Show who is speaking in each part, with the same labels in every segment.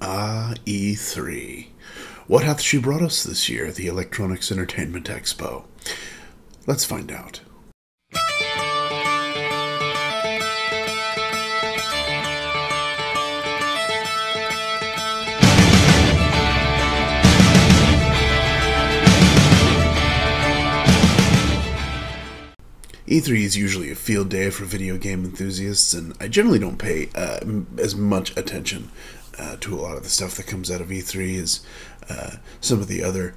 Speaker 1: E3. What hath she brought us this year, the Electronics Entertainment Expo? Let's find out. E3 is usually a field day for video game enthusiasts, and I generally don't pay as much attention to a lot of the stuff that comes out of E3 as some of the other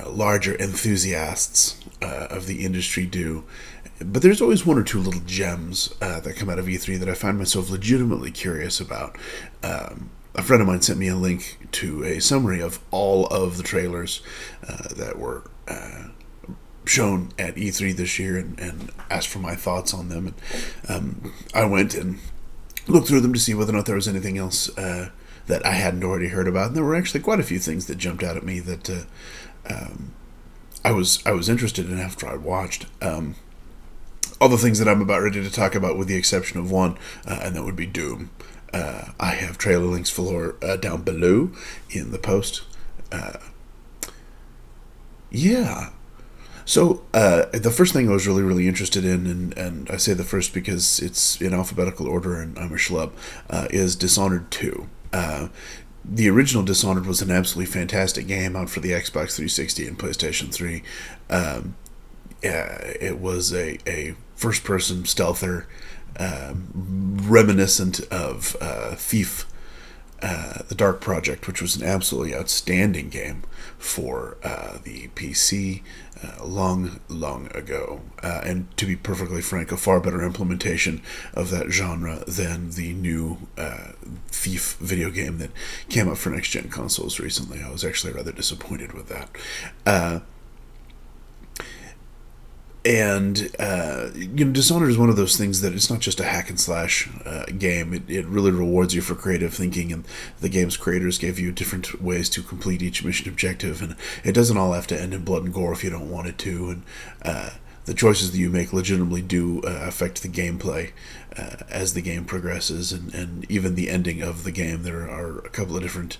Speaker 1: larger enthusiasts of the industry do. But there's always one or two little gems that come out of E3 that I find myself legitimately curious about. A friend of mine sent me a link to a summary of all of the trailers that were shown at E3 this year, and asked for my thoughts on them. And I went and looked through them to see whether or not there was anything else that I hadn't already heard about. And there were actually quite a few things that jumped out at me that I was interested in after I watched. All the things that I'm about ready to talk about, with the exception of one, and that would be Doom. I have trailer links for down below in the post. Yeah. So, the first thing I was really interested in, and I say the first because it's in alphabetical order and I'm a schlub, is Dishonored 2. The original Dishonored was an absolutely fantastic game out for the Xbox 360 and PlayStation 3. It was a first-person stealther, reminiscent of Thief, The Dark Project, which was an absolutely outstanding game for the PC long ago. And to be perfectly frank, a far better implementation of that genre than the new Thief video game that came out for next-gen consoles recently. I was actually rather disappointed with that. And Dishonored is one of those things that it's not just a hack and slash game. It really rewards you for creative thinking, and the game's creators gave you different ways to complete each mission objective, and it doesn't all have to end in blood and gore if you don't want it to. And the choices that you make legitimately do affect the gameplay as the game progresses, and even the ending of the game. There are a couple of different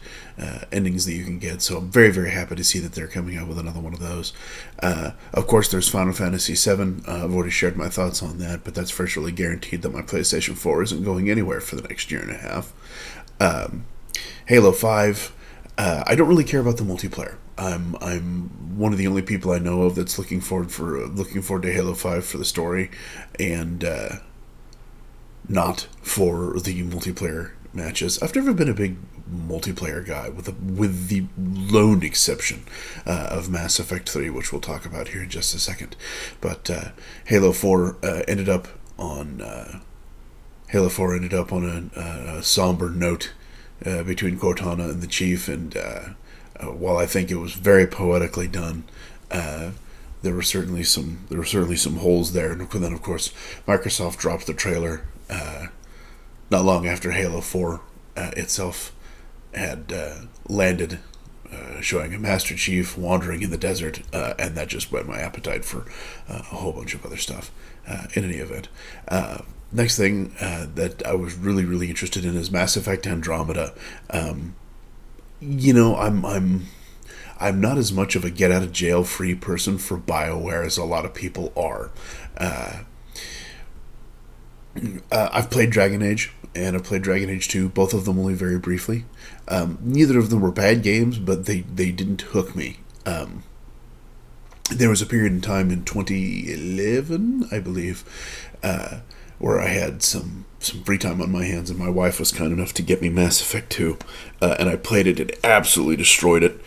Speaker 1: endings that you can get, so I'm very happy to see that they're coming out with another one of those. Of course, there's Final Fantasy VII. I've already shared my thoughts on that, but that's virtually guaranteed that my PlayStation 4 isn't going anywhere for the next year and a half. Halo 5. I don't really care about the multiplayer. I'm one of the only people I know of that's looking forward to Halo 5 for the story, and not for the multiplayer matches. I've never been a big multiplayer guy, with the lone exception of Mass Effect 3, which we'll talk about here in just a second. But Halo 4 ended up on a somber note between Cortana and the Chief, and while I think it was very poetically done, there were certainly some holes there. And then, of course, Microsoft dropped the trailer not long after Halo 4 itself had landed, showing a Master Chief wandering in the desert, and that just whet my appetite for a whole bunch of other stuff. In any event, next thing that I was really interested in is Mass Effect Andromeda. I'm not as much of a get out of jail free person for BioWare as a lot of people are. I've played Dragon Age, and I've played Dragon Age 2, both of them only very briefly. Neither of them were bad games, but they didn't hook me. There was a period in time in 2011, I believe, where I had some free time on my hands, and my wife was kind enough to get me Mass Effect 2, and I played it and absolutely destroyed it.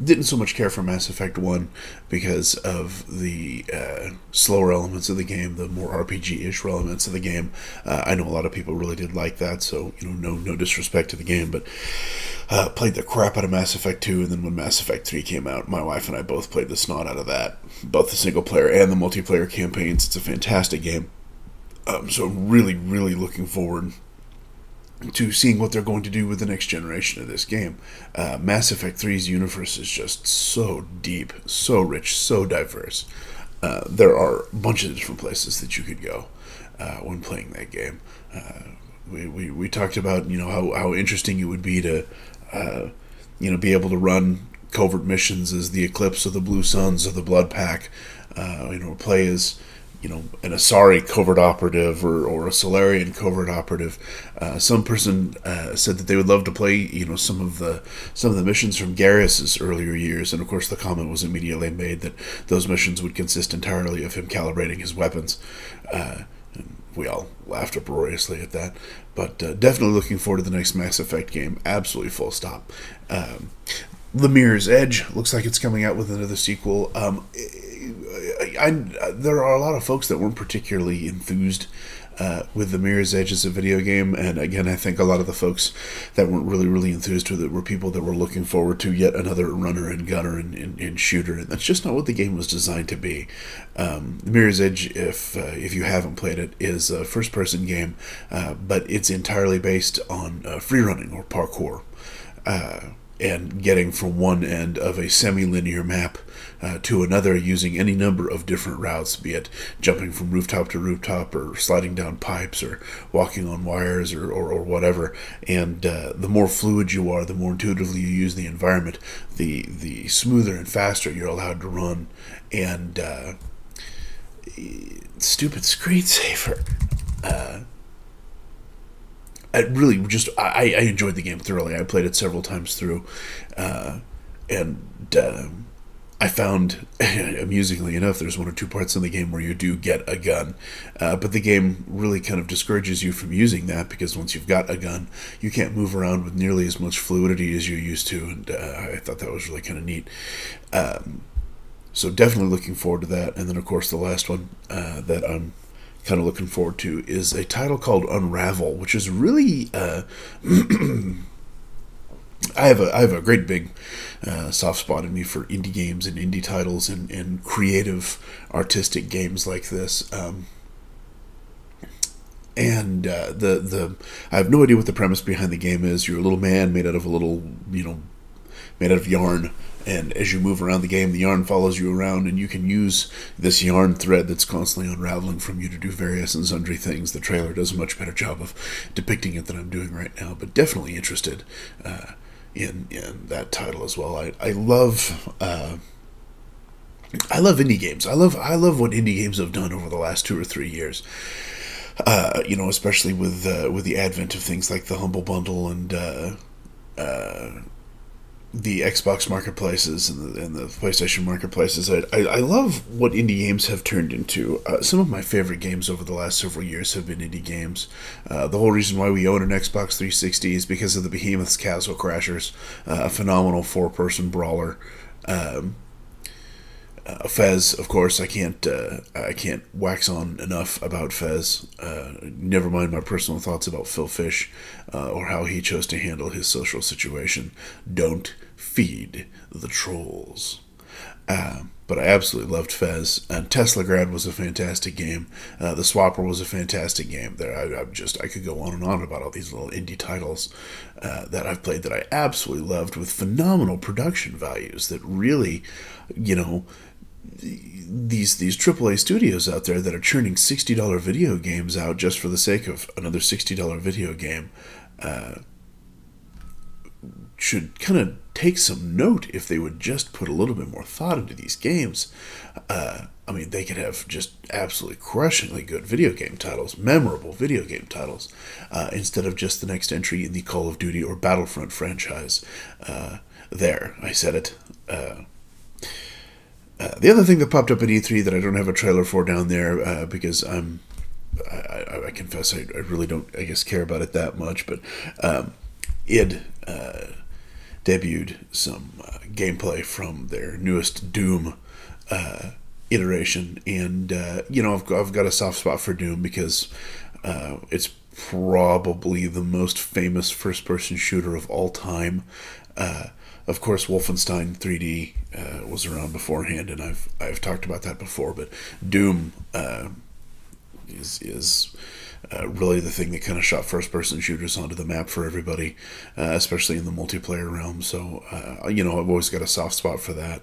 Speaker 1: Didn't so much care for Mass Effect 1 because of the slower elements of the game, the more RPG-ish elements of the game. I know a lot of people really did like that, so no disrespect to the game, but played the crap out of Mass Effect 2, and then when Mass Effect 3 came out, my wife and I both played the snot out of that, both the single-player and the multiplayer campaigns. It's a fantastic game. So I'm really looking forward to seeing what they're going to do with the next generation of this game. Mass Effect 3's universe is just so deep, so rich, so diverse. There are a bunch of different places that you could go when playing that game. We talked about how interesting it would be to be able to run covert missions as the Eclipse or the Blue Suns or the Blood Pack, play as an Asari covert operative or a Solarian covert operative. Some person said that they would love to play, some of the missions from Garrus's earlier years, and of course the comment was immediately made that those missions would consist entirely of him calibrating his weapons. And we all laughed uproariously at that, but definitely looking forward to the next Mass Effect game. Absolutely full stop. The Mirror's Edge looks like it's coming out with another sequel. There are a lot of folks that weren't particularly enthused with The Mirror's Edge as a video game, and again, I think a lot of the folks that weren't really enthused with it were people that were looking forward to yet another runner and gunner and shooter, and that's just not what the game was designed to be. The Mirror's Edge, if you haven't played it, is a first-person game, but it's entirely based on free-running or parkour. And getting from one end of a semi-linear map to another using any number of different routes, be it jumping from rooftop to rooftop or sliding down pipes or walking on wires or whatever. And the more fluid you are, the more intuitively you use the environment, the smoother and faster you're allowed to run. And stupid screensaver. I enjoyed the game thoroughly. I played it several times through, and I found, amusingly enough, there's one or two parts in the game where you do get a gun, but the game really kind of discourages you from using that, because once you've got a gun, you can't move around with nearly as much fluidity as you used to, and I thought that was really kind of neat. So definitely looking forward to that. And then, of course, the last one that I'm kind of looking forward to is a title called Unravel, which is really I have a great big soft spot in me for indie games and indie titles and creative artistic games like this. And I have no idea what the premise behind the game is. You're a little man made out of yarn. And as you move around the game, the yarn follows you around, and you can use this yarn thread that's constantly unraveling from you to do various and sundry things. The trailer does a much better job of depicting it than I'm doing right now, but definitely interested in that title as well. I love indie games. I love what indie games have done over the last 2 or 3 years. Especially with the advent of things like the Humble Bundle and the Xbox marketplaces and the PlayStation marketplaces. I love what indie games have turned into. Some of my favorite games over the last several years have been indie games. The whole reason why we own an Xbox 360 is because of the Behemoth's Castle Crashers, a phenomenal 4-person brawler. Fez, of course, I can't wax on enough about Fez. Never mind my personal thoughts about Phil Fish or how he chose to handle his social situation. Don't feed the trolls. But I absolutely loved Fez. And Teslagrad was a fantastic game. The Swapper was a fantastic game. I could go on and on about all these little indie titles that I've played that I absolutely loved, with phenomenal production values that really, these AAA studios out there that are churning $60 video games out just for the sake of another $60 video game should kind of take some note if they would just put a little bit more thought into these games. They could have just absolutely crushingly good video game titles, memorable video game titles, instead of just the next entry in the Call of Duty or Battlefront franchise. There, I said it. The other thing that popped up at E3 that I don't have a trailer for down there because I confess I really don't, I guess, care about it that much, but id debuted some gameplay from their newest Doom iteration, and I've got a soft spot for Doom because it's probably the most famous first-person shooter of all time. Of course, Wolfenstein 3D was around beforehand, and I've talked about that before. But Doom is really the thing that kind of shot first-person shooters onto the map for everybody, especially in the multiplayer realm. So, I've always got a soft spot for that.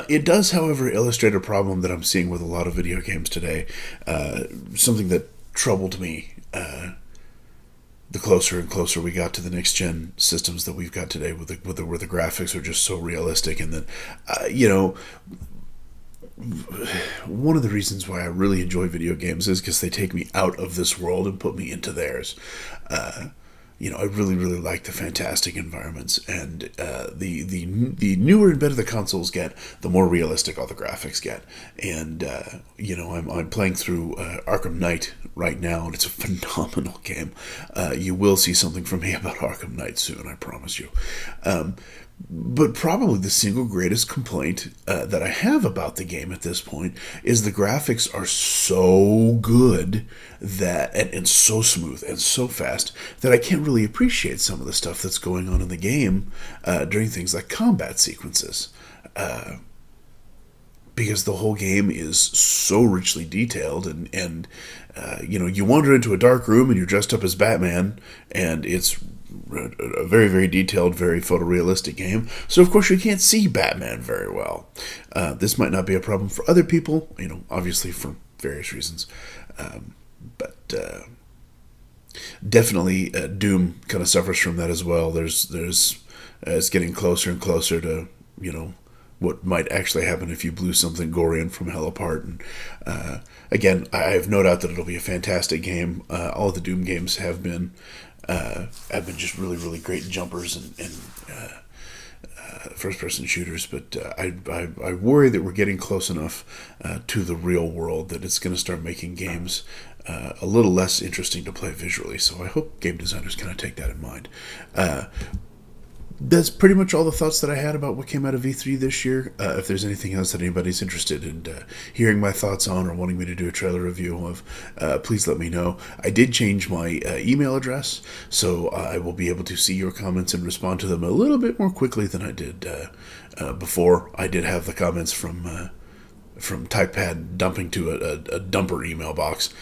Speaker 1: It does, however, illustrate a problem that I'm seeing with a lot of video games today. Something that troubled me the closer and closer we got to the next gen systems that we've got today, where the graphics are just so realistic, and then, one of the reasons why I really enjoy video games is because they take me out of this world and put me into theirs. I really, really like the fantastic environments, and the newer and better the consoles get, the more realistic all the graphics get. And I'm playing through Arkham Knight right now, and it's a phenomenal game. You will see something from me about Arkham Knight soon, I promise you. But probably the single greatest complaint that I have about the game at this point is the graphics are so good and so smooth and so fast that I can't really appreciate some of the stuff that's going on in the game during things like combat sequences. Because the whole game is so richly detailed, and you wander into a dark room and you're dressed up as Batman, and it's a very, very detailed, very photorealistic game. So of course you can't see Batman very well. This might not be a problem for other people, obviously for various reasons, but definitely Doom kind of suffers from that as well. There's it's getting closer and closer to what might actually happen if you blew something gory from hell apart. And again, I have no doubt that it'll be a fantastic game. All of the Doom games have been just really, really great jumpers and first-person shooters. But I worry that we're getting close enough to the real world that it's going to start making games a little less interesting to play visually. So I hope game designers kind of take that in mind. That's pretty much all the thoughts that I had about what came out of E3 this year. If there's anything else that anybody's interested in hearing my thoughts on or wanting me to do a trailer review of, please let me know. I did change my email address, so I will be able to see your comments and respond to them a little bit more quickly than I did before. I did have the comments from TypePad dumping to a dumper email box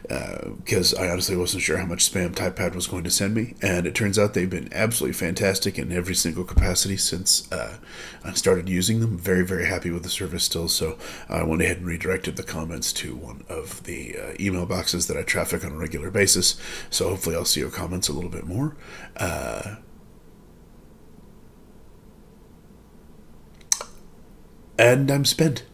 Speaker 1: because I honestly wasn't sure how much spam TypePad was going to send me, and it turns out they've been absolutely fantastic in every single capacity since I started using them. Very, very happy with the service still, so I went ahead and redirected the comments to one of the email boxes that I traffic on a regular basis, so hopefully I'll see your comments a little bit more. And I'm spent.